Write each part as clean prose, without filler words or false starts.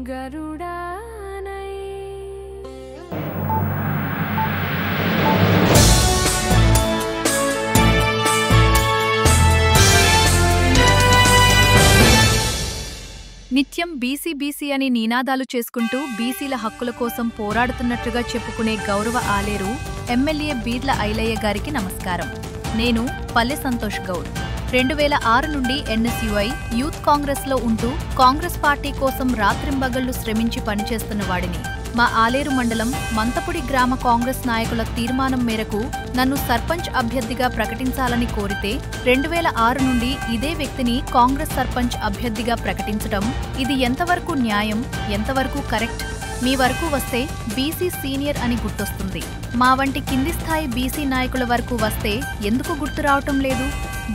गरुडानय నిత్యం BC BC అని నినాదాలు చేసుకుంటూ బీసీల హక్కుల కోసం పోరాడుతున్నట్లుగా చెప్పుకునే గౌరవ ఆలేరు ఎమ్మెల్యే బీర్ల ఐలయ్య గారికి నమస్కారం. నేను పల్లె సంతోష్ గౌడ్. 2006 నుండి ఎన్ఎస్యుఐ యూత్ కాంగ్రెస్లో ఉంటూ కాంగ్రెస్ పార్టీ కోసం రాత్రింబగళ్లు శ్రమించి పనిచేస్తున్న వాడిని. మా ఆలేరు మండలం మంతపుడి గ్రామ కాంగ్రెస్ నాయకుల తీర్మానం మేరకు నన్ను సర్పంచ్ అభ్యర్థిగా ప్రకటించాలని కోరితే 2006 నుండి ఇదే వ్యక్తిని కాంగ్రెస్ సర్పంచ్ అభ్యర్థిగా ప్రకటించడం ఇది ఎంతవరకు న్యాయం, ఎంతవరకు కరెక్ట్? మీ వరకు వస్తే బీసీ సీనియర్ అని గుర్తొస్తుంది. మా వంటి కింది స్థాయి బీసీ నాయకుల వరకు వస్తే ఎందుకు గుర్తు రావటం లేదు?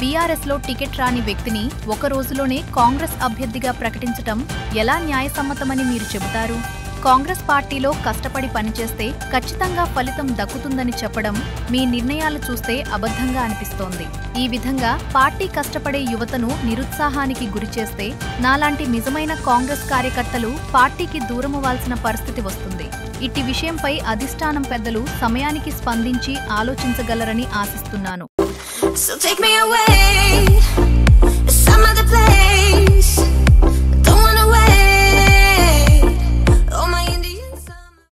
బీఆర్ఎస్లో టికెట్ రాని వ్యక్తిని ఒక రోజులోనే కాంగ్రెస్ అభ్యర్థిగా ప్రకటించటం ఎలా న్యాయసమ్మతమని మీరు చెబుతారు? కాంగ్రెస్ పార్టీలో కష్టపడి పనిచేస్తే ఖచ్చితంగా ఫలితం దక్కుతుందని చెప్పడం మీ నిర్ణయాలు చూస్తే అబద్ధంగా అనిపిస్తోంది. ఈ విధంగా పార్టీ కష్టపడే యువతను నిరుత్సాహానికి గురిచేస్తే నాలాంటి నిజమైన కాంగ్రెస్ కార్యకర్తలు పార్టీకి దూరమవ్వాల్సిన పరిస్థితి వస్తుంది. ఇట్టి విషయంపై అధిష్టానం పెద్దలు సమయానికి స్పందించి ఆలోచించగలరని ఆశిస్తున్నాను. So take me away, some other place, don't wanna wait.